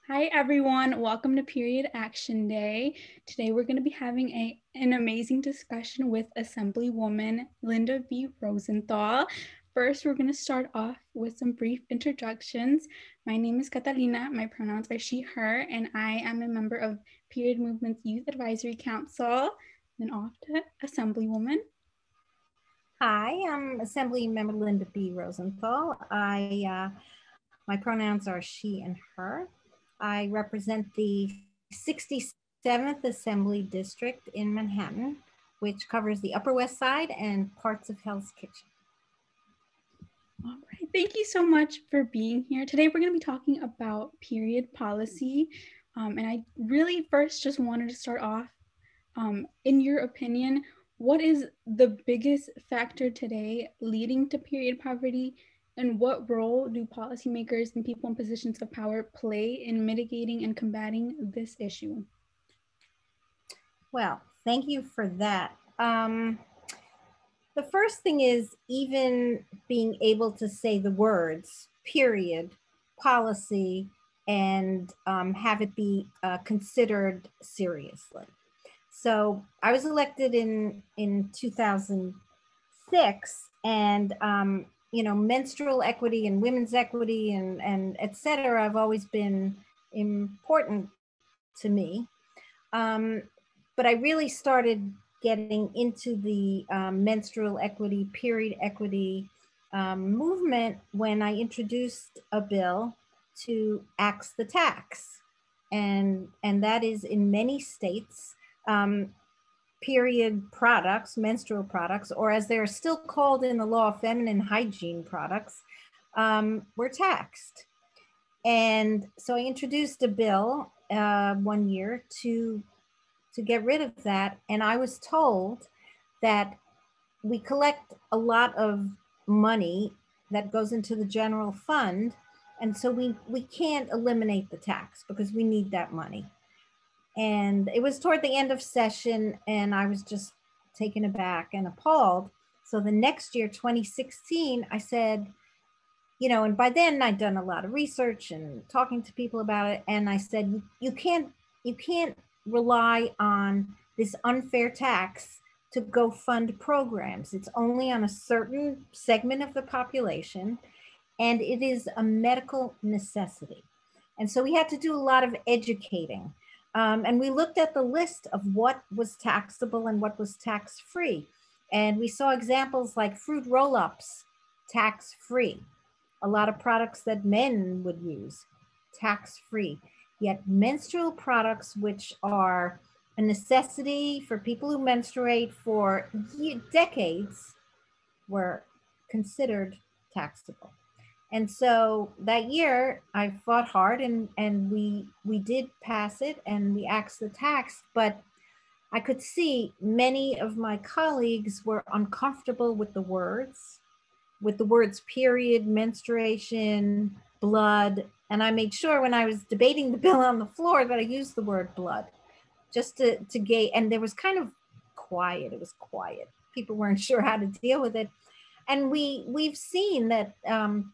Hi everyone, welcome to Period Action Day. Today we're going to be having an amazing discussion with Assemblywoman Linda B. Rosenthal. First, we're going to start off with some brief introductions. My name is Catalina, my pronouns are she, her, and I am a member of Period Movement's Youth Advisory Council. Then off to Assemblywoman. Hi, I'm Assemblymember Linda B. Rosenthal. My pronouns are she and her. I represent the 67th Assembly District in Manhattan, which covers the Upper West Side and parts of Hell's Kitchen. All right, thank you so much for being here. Today we're going to be talking about period policy. And I really first just wanted to start off, in your opinion, what is the biggest factor today leading to period poverty, and what role do policymakers and people in positions of power play in mitigating and combating this issue? Well, thank you for that. The first thing is even being able to say the words, period, policy, and have it be considered seriously. So I was elected in 2006, and menstrual equity and women's equity and et cetera have always been important to me. But I really started getting into the menstrual equity, period equity movement when I introduced a bill to axe the tax. And that is in many states, period products, menstrual products, or as they're still called in the law, feminine hygiene products, were taxed. And so I introduced a bill one year to get rid of that. And I was told that we collect a lot of money that goes into the general fund. And so we can't eliminate the tax because we need that money. And it was toward the end of session, and I was just taken aback and appalled. So the next year, 2016, I said, and by then I'd done a lot of research and talking to people about it. And I said, you can't rely on this unfair tax to go fund programs. It's only on a certain segment of the population, and it is a medical necessity. And so we had to do a lot of educating. And we looked at the list of what was taxable and what was tax-free. And we saw examples like fruit roll-ups, tax-free. A lot of products that men would use, tax-free. Yet menstrual products, which are a necessity for people who menstruate for decades, were considered taxable. And so that year I fought hard, and we did pass it, and we axed the tax, but I could see many of my colleagues were uncomfortable with the words period, menstruation, blood. And I made sure when I was debating the bill on the floor that I used the word blood just to gauge. And there was kind of quiet. It was quiet. People weren't sure how to deal with it. And we've seen that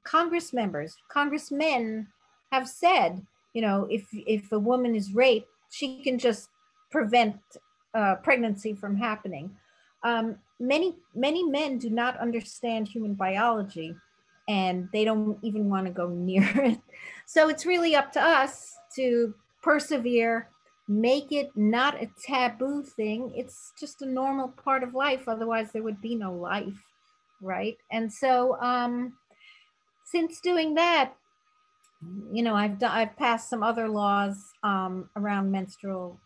congressmen have said, if a woman is raped, she can just prevent pregnancy from happening. Many men do not understand human biology, and they don't even want to go near it. So it's really up to us to persevere, make it not a taboo thing. It's just a normal part of life. Otherwise there would be no life, right? And so since doing that, I've passed some other laws around menstrual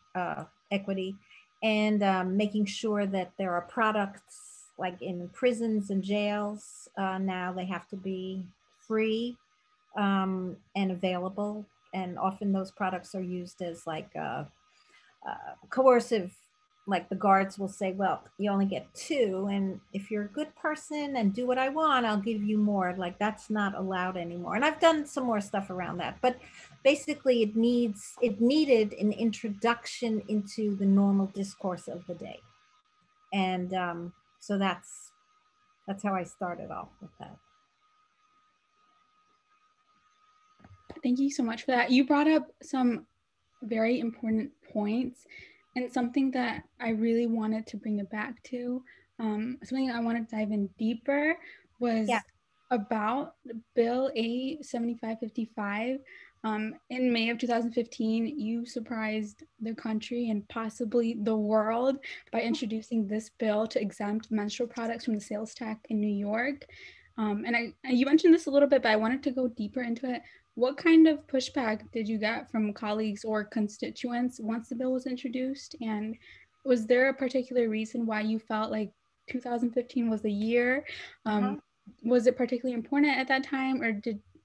equity, and making sure that there are products like in prisons and jails. Now they have to be free and available. And often those products are used as like coercive, like the guards will say, well, you only get 2. And if you're a good person and do what I want, I'll give you more. Like that's not allowed anymore. And I've done some more stuff around that. But basically it needed an introduction into the normal discourse of the day. And so that's how I started off with that. Thank you so much for that. You brought up some very important points and something that I really wanted to bring it back to. Something I want to dive in deeper was Yeah. about Bill A 7555. In May of 2015, you surprised the country and possibly the world by introducing this bill to exempt menstrual products from the sales tax in New York. And you mentioned this a little bit, but I wanted to go deeper into it. What kind of pushback did you get from colleagues or constituents once the bill was introduced? And was there a particular reason why you felt like 2015 was the year? Was it particularly important at that time, or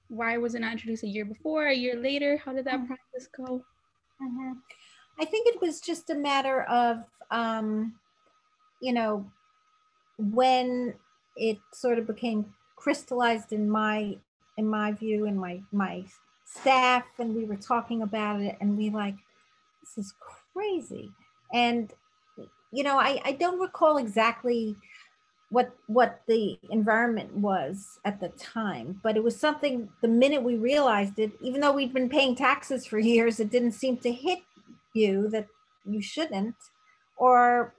why was it not introduced a year before, a year later? How did that process go? I think it was just a matter of, when it sort of became crystallized in my view and my staff, and we were talking about it, and we like, this is crazy. And I don't recall exactly what the environment was at the time, but it was something, the minute we realized it, even though we'd been paying taxes for years, it didn't seem to hit you that you shouldn't, or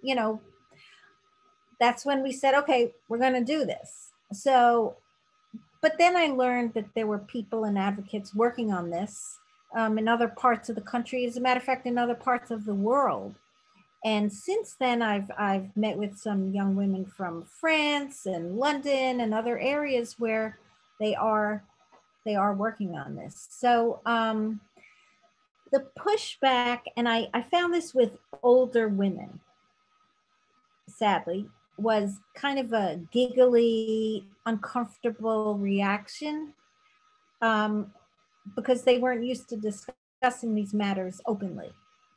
that's when we said, okay, we're going to do this. So, but then I learned that there were people and advocates working on this in other parts of the country, as a matter of fact, in other parts of the world. And since then, I've met with some young women from France and London and other areas where they are working on this. So the pushback, and I found this with older women, sadly, was kind of a giggly, uncomfortable reaction because they weren't used to discussing these matters openly.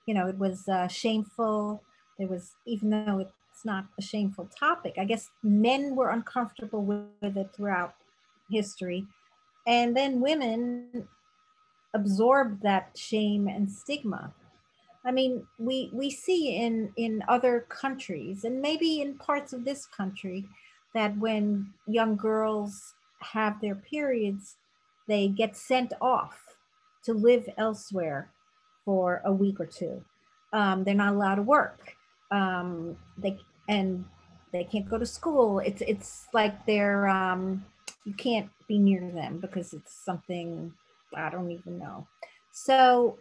It was shameful. There was, even though it's not a shameful topic, I guess men were uncomfortable with it throughout history. And then women absorbed that shame and stigma. I mean, we see in other countries, and maybe in parts of this country, that when young girls have their periods, they get sent off to live elsewhere for a week or two. They're not allowed to work. They can't go to school. It's like they're you can't be near them because it's something I don't even know. So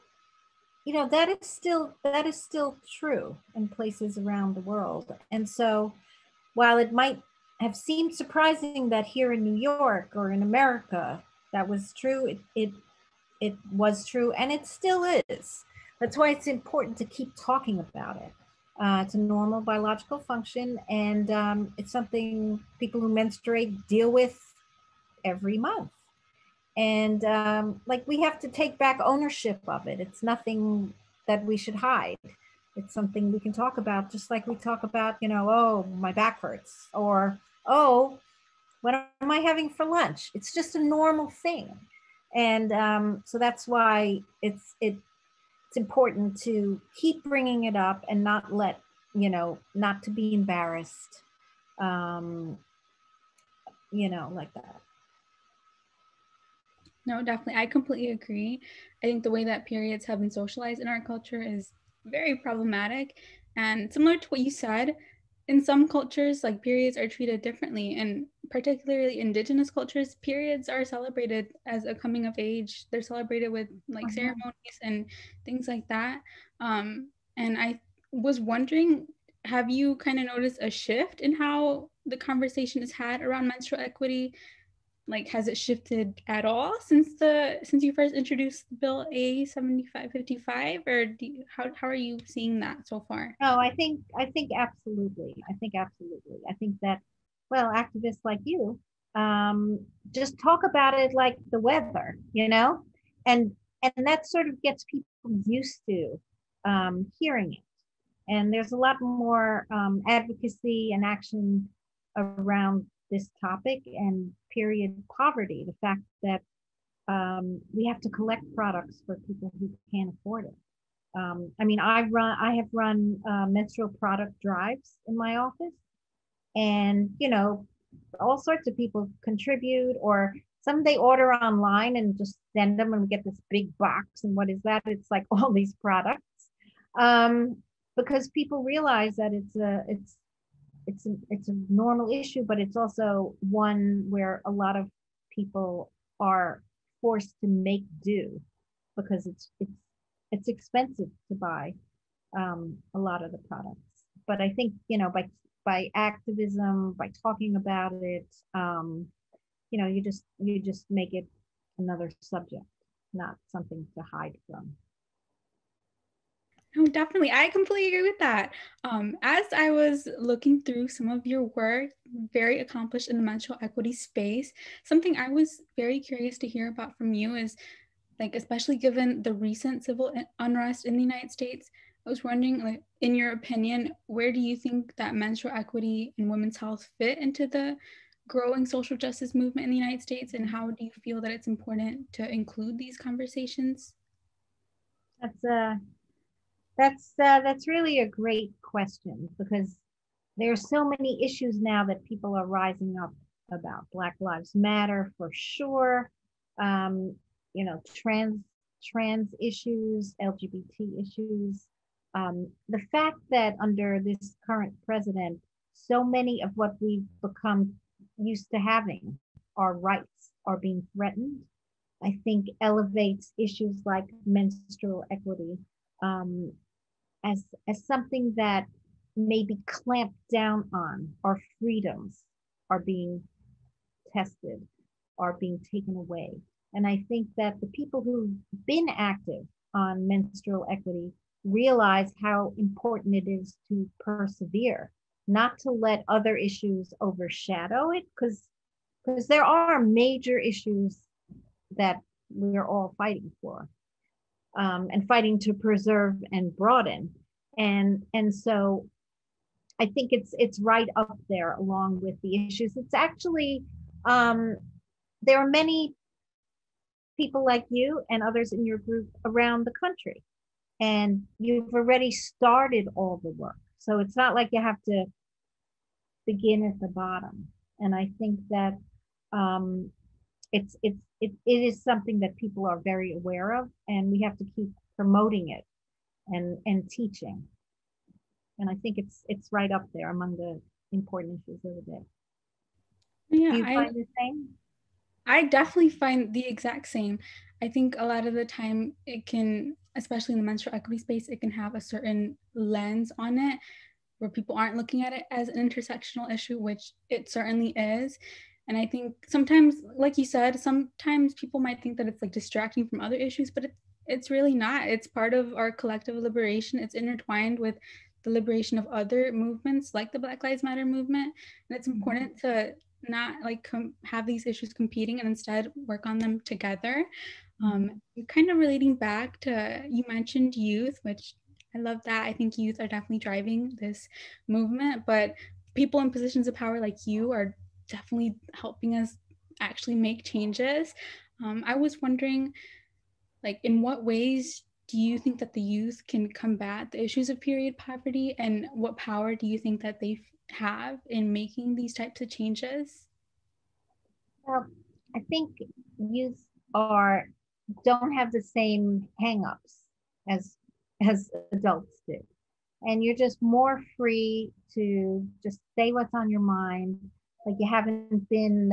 that is still true in places around the world. And so while it might have seemed surprising that here in New York or in America that was true, it was true, and it still is. That's why it's important to keep talking about it. It's a normal biological function, and it's something people who menstruate deal with every month. And we have to take back ownership of it. It's nothing that we should hide. It's something we can talk about, just like we talk about, oh, my back hurts, or, oh, what am I having for lunch? It's just a normal thing. And so that's why it's important to keep bringing it up and not let, not to be embarrassed, like that. No, definitely. I completely agree. I think the way that periods have been socialized in our culture is very problematic. And similar to what you said, in some cultures, like periods are treated differently. And particularly indigenous cultures, periods are celebrated as a coming of age. They're celebrated with like ceremonies and things like that. And I was wondering, have you kind of noticed a shift in how the conversation is had around menstrual equity? Like, has it shifted at all since you first introduced Bill A 7555, or how are you seeing that so far? No, I think absolutely. I think that, well, activists like you just talk about it like the weather, and that sort of gets people used to hearing it. And there's a lot more advocacy and action around this topic and period poverty. The fact that we have to collect products for people who can't afford it. I mean, I have run menstrual product drives in my office, and all sorts of people contribute, or some they order online and just send them and we get this big box. And what is that? It's like all these products. Because people realize that it's a normal issue, but it's also one where a lot of people are forced to make do because it's expensive to buy a lot of the products. But I think by activism, by talking about it, you just make it another subject, not something to hide from. No, definitely. I completely agree with that. As I was looking through some of your work, very accomplished in the menstrual equity space, something I was very curious to hear about from you is, like, especially given the recent civil unrest in the United States, I was wondering, like, in your opinion, where do you think that menstrual equity and women's health fit into the growing social justice movement in the United States, and how do you feel that it's important to include these conversations? That's really a great question because there are so many issues now that people are rising up about. Black Lives Matter for sure. Trans issues, LGBT issues. The fact that under this current president, so many of what we've become used to having, our rights, are being threatened, I think elevates issues like menstrual equity um, as something that may be clamped down on. Our freedoms are being tested, are being taken away. And I think that the people who've been active on menstrual equity realize how important it is to persevere, not to let other issues overshadow it, because there are major issues that we're all fighting for, and fighting to preserve and broaden. And so I think it's right up there along with the issues. It's actually there are many people like you and others in your group around the country, and you've already started all the work. So it's not like you have to begin at the bottom. And I think that um, it is something that people are very aware of, and we have to keep promoting it and teaching. And I think it's right up there among the important issues of the day. Yeah, Do you find the same? I definitely find the exact same. I think a lot of the time it can, especially in the menstrual equity space, it can have a certain lens on it where people aren't looking at it as an intersectional issue, which it certainly is. And I think sometimes, like you said, sometimes people might think that it's like distracting from other issues, but it's really not. It's part of our collective liberation. It's intertwined with the liberation of other movements like the Black Lives Matter movement. And it's important to not like have these issues competing and instead work on them together. Kind of relating back to, you mentioned youth, which I love that. I think youth are definitely driving this movement, but people in positions of power like you are definitely helping us actually make changes. I was wondering, like, in what ways do you think that the youth can combat the issues of period poverty, and what power do you think that they have in making these types of changes? Well, I think youth are don't have the same hangups as as adults do. And you're just more free to just say what's on your mind. Like you haven't been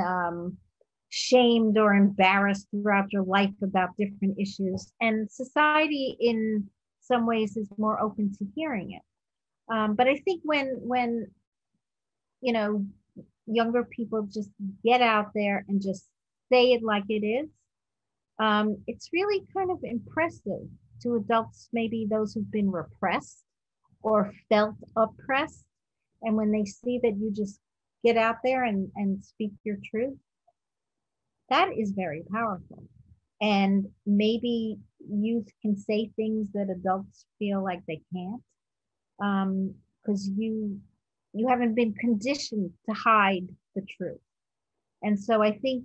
shamed or embarrassed throughout your life about different issues. And society, in some ways, is more open to hearing it. But I think when you know younger people just get out there and just say it like it is, it's really kind of impressive to adults, maybe those who've been repressed or felt oppressed. And when they see that you just get out there and speak your truth, that is very powerful. And maybe youth can say things that adults feel like they can't, because you haven't been conditioned to hide the truth. And so I think,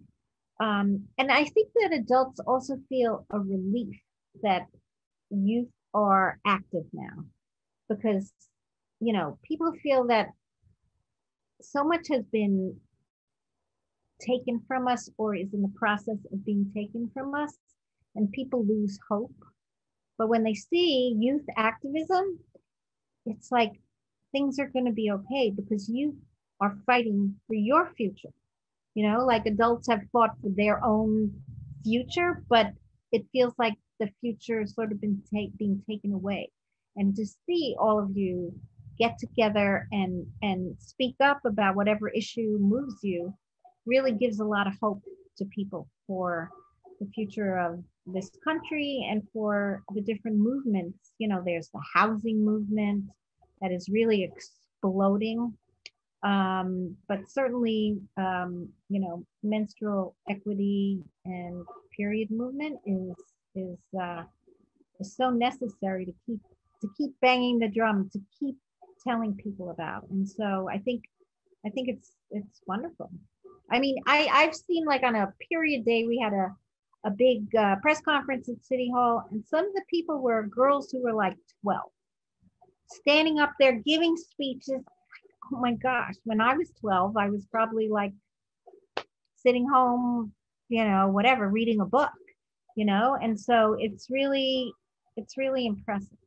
and I think that adults also feel a relief that youth are active now, because people feel that so much has been taken from us or is in the process of being taken from us, and people lose hope. But when they see youth activism, it's like things are going to be okay because you are fighting for your future. You know, like adults have fought for their own future, but it feels like the future has sort of been being taken away. And to see all of you get together and speak up about whatever issue moves you really gives a lot of hope to people for the future of this country and for the different movements. You know, there's the housing movement that is really exploding. But certainly, you know, menstrual equity and period movement is so necessary to keep banging the drum, to keep telling people about. And so I think it's wonderful. I mean, I've seen like on a period day we had a big press conference at City Hall, and some of the people were girls who were like 12, standing up there giving speeches. Oh my gosh, when I was 12, I was probably like sitting home, you know, whatever, reading a book, you know, and so it's really impressive.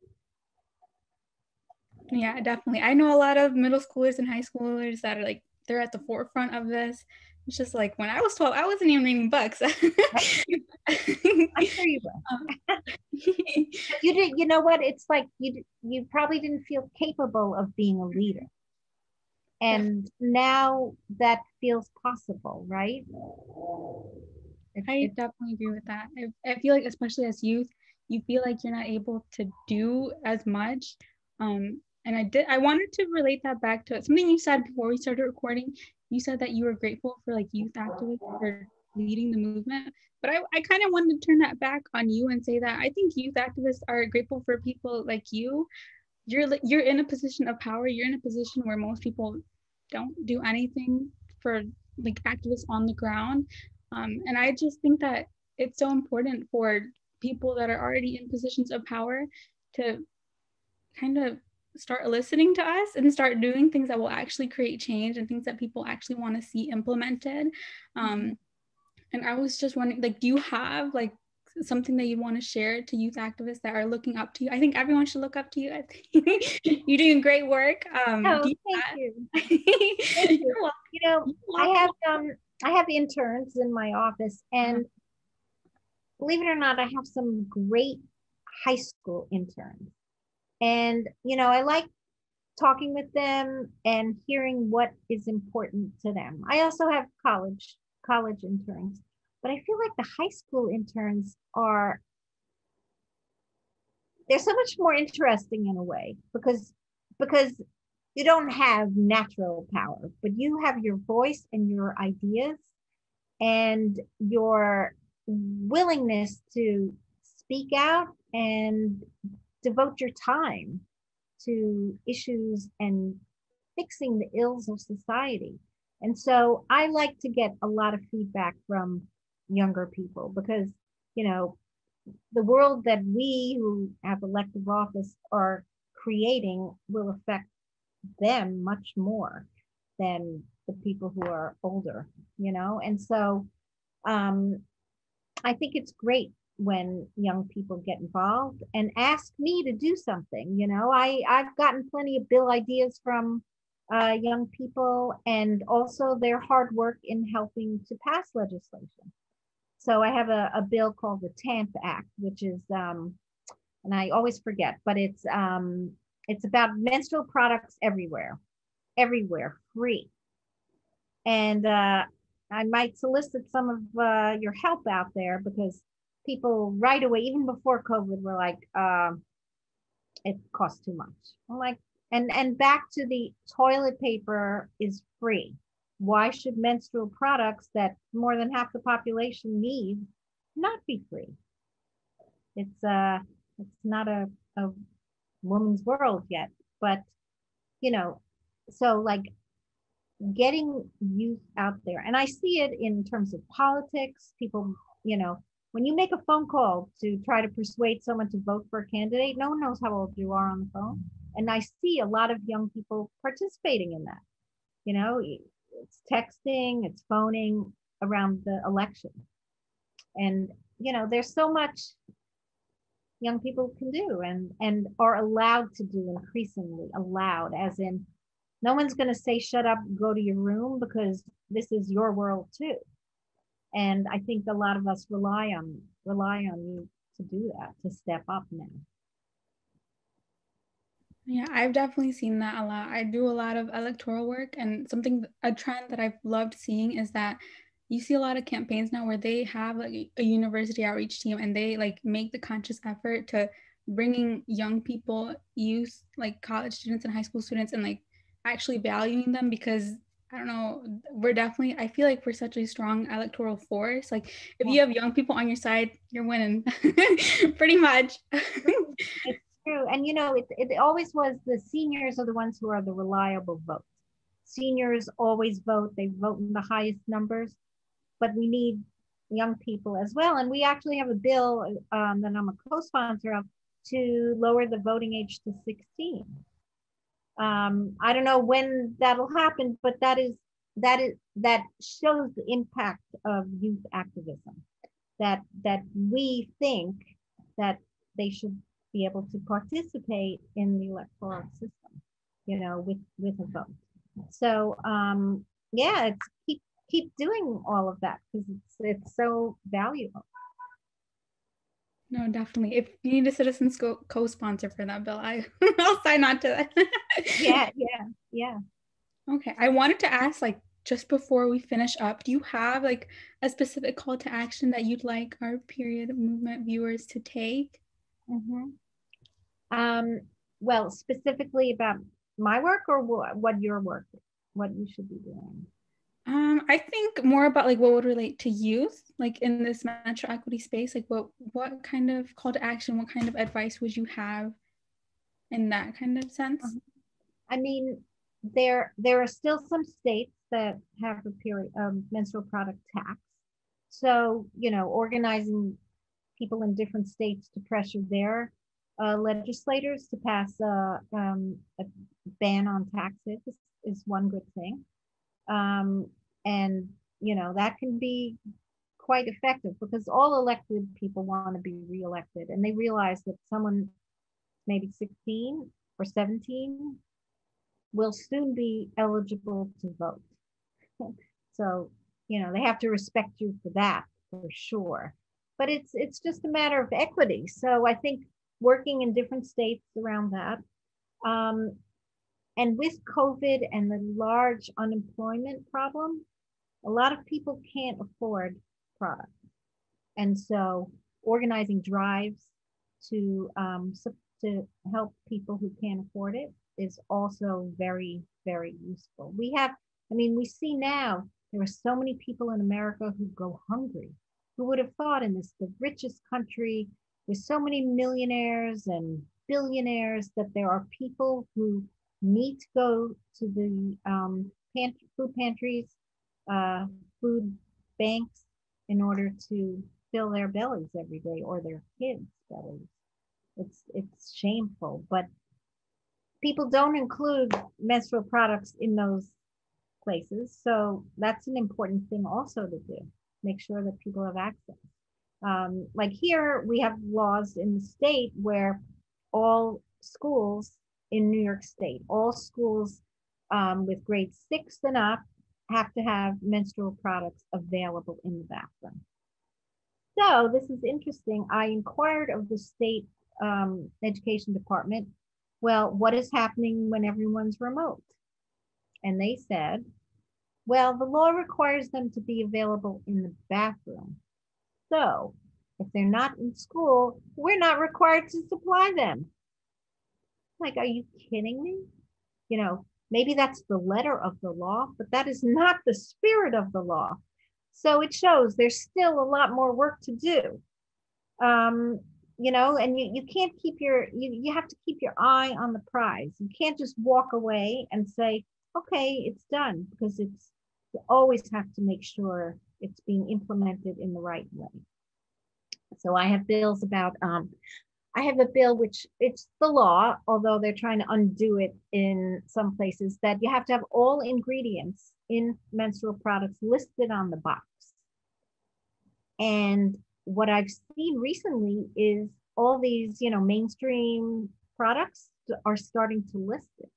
Yeah, definitely. I know a lot of middle schoolers and high schoolers that are like, they're at the forefront of this. It's just like when I was 12, I wasn't even reading books. I'm sure you will. You did, you know what? It's like you probably didn't feel capable of being a leader. And now that feels possible, right? I definitely agree with that. I feel like, especially as youth, you feel like you're not able to do as much. And I wanted to relate that back to something you said before we started recording. You said that you were grateful for like youth activists for leading the movement. But I kind of wanted to turn that back on you and say that I think youth activists are grateful for people like you. You're in a position of power. You're in a position where most people don't do anything for like activists on the ground. And I just think that it's so important for people that are already in positions of power to kind of start listening to us and start doing things that will actually create change and things that people actually want to see implemented. And I was just wondering, like, do you have like something that you want to share to youth activists that are looking up to you? I think everyone should look up to you. I think you're doing great work. Oh, thank you. Thank you. You know, I have interns in my office, and believe it or not, I have some great high school interns. And you know, I like talking with them and hearing what is important to them. I also have college interns, but I feel like the high school interns they're so much more interesting in a way because you don't have natural power, but you have your voice and your ideas and your willingness to speak out and devote your time to issues and fixing the ills of society. And so I like to get a lot of feedback from younger people because, you know, the world that we who have elective office are creating will affect them much more than the people who are older, you know? And so I think it's great when young people get involved and ask me to do something. You know, I've gotten plenty of bill ideas from young people and also their hard work in helping to pass legislation. So I have a bill called the Tamp Act, which is, and I always forget, but it's about menstrual products everywhere, free. And I might solicit some of your help out there because people right away, even before COVID, were like, it costs too much. I'm like, and back to the toilet paper is free. Why should menstrual products that more than half the population needs not be free? It's not a woman's world yet, but you know, so like getting youth out there, and I see it in terms of politics. People, you know, when you make a phone call to try to persuade someone to vote for a candidate, no one knows how old you are on the phone, and I see a lot of young people participating in that. You know, it's texting, it's phoning, around the election. And, you know, there's so much young people can do and are allowed to do, increasingly allowed, as in no one's going to say shut up, go to your room, because this is your world too. And I think a lot of us rely on you to do that, to step up now. Yeah, I've definitely seen that a lot. I do a lot of electoral work, and a trend that I've loved seeing is that you see a lot of campaigns now where they have like a university outreach team, and they like make the conscious effort to bringing young people, youth, like college students and high school students, and like actually valuing them, because I don't know, I feel like we're such a strong electoral force. Like if you have young people on your side, you're winning pretty much. It's true. And you know, it always was the seniors are the ones who are the reliable votes. Seniors always vote, they vote in the highest numbers, but we need young people as well. And we actually have a bill that I'm a co-sponsor of to lower the voting age to 16. I don't know when that'll happen, but that shows the impact of youth activism, that we think that they should be able to participate in the electoral system, you know, with a vote. So yeah, it's keep doing all of that, because it's so valuable. No, definitely. If you need a citizens co-sponsor for that bill, I'll sign on to that. Yeah. Okay. I wanted to ask, like, just before we finish up, do you have like a specific call to action that you'd like our period movement viewers to take? Well, specifically about my work, or what your work, what you should be doing? I think more about like what would relate to youth, like in this metro equity space. Like what kind of call to action, what kind of advice would you have in that kind of sense? I mean, there are still some states that have a period menstrual product tax. So, you know, organizing people in different states to pressure their legislators to pass a ban on taxes is one good thing. And, you know, that can be quite effective, because all elected people want to be reelected, and they realize that someone maybe 16 or 17 will soon be eligible to vote. So, you know, they have to respect you for that, for sure. But it's just a matter of equity. So I think working in different states around that. And with COVID and the large unemployment problem, a lot of people can't afford products. And so organizing drives to help people who can't afford it is also very, very useful. We see now there are so many people in America who go hungry. Who would have thought, in this, the richest country with so many millionaires and billionaires, that there are people who need to go to the food pantries, food banks, in order to fill their bellies every day, or their kids' bellies. It's shameful, but people don't include menstrual products in those places. So that's an important thing also to do. Make sure that people have access. Like here, we have laws in the state where all schools in New York State, all schools with grade 6 and up, have to have menstrual products available in the bathroom. So this is interesting. I inquired of the state education department, well, what is happening when everyone's remote? And they said, well, the law requires them to be available in the bathroom. So if they're not in school, we're not required to supply them. Like, are you kidding me? You know, maybe that's the letter of the law, but that is not the spirit of the law. So it shows there's still a lot more work to do. You know, and you can't keep you have to keep your eye on the prize. You can't just walk away and say, okay, it's done, because you always have to make sure it's being implemented in the right way. So I have bills about, I have a bill which it's the law, although they're trying to undo it in some places, that you have to have all ingredients in menstrual products listed on the box. And what I've seen recently is all these, mainstream products are starting to list it.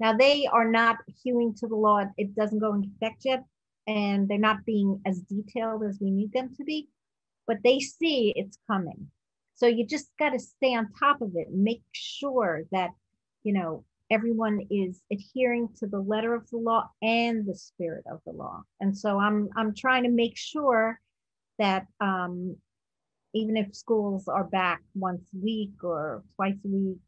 Now they are not hewing to the law. It doesn't go into effect yet, and they're not being as detailed as we need them to be, but they see it's coming. So you just got to stay on top of it and make sure that, everyone is adhering to the letter of the law and the spirit of the law. And so I'm trying to make sure that even if schools are back once a week or twice a week,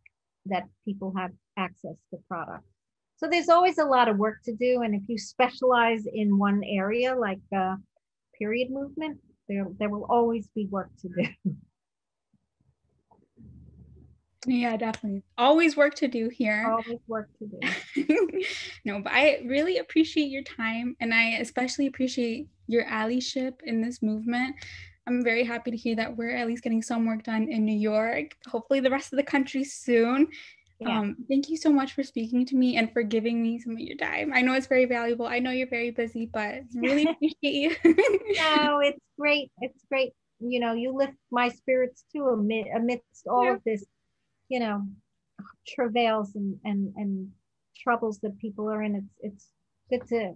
that people have access to products. So there's always a lot of work to do. And if you specialize in one area, like period movement, there will always be work to do. Yeah, definitely. Always work to do here. Always work to do. No, but I really appreciate your time, and I especially appreciate your allyship in this movement. I'm very happy to hear that we're at least getting some work done in New York, hopefully the rest of the country soon. Yeah. Thank you so much for speaking to me and for giving me some of your time. I know it's very valuable. I know you're very busy, but really appreciate you. No, it's great. It's great. You lift my spirits too amidst all of this, travails and troubles that people are in. It's good to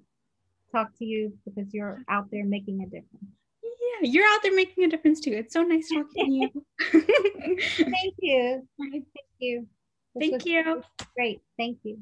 talk to you because you're out there making a difference. Yeah, you're out there making a difference too. It's so nice talking to you. Thank you. Thank you. Thank you. Great. Thank you.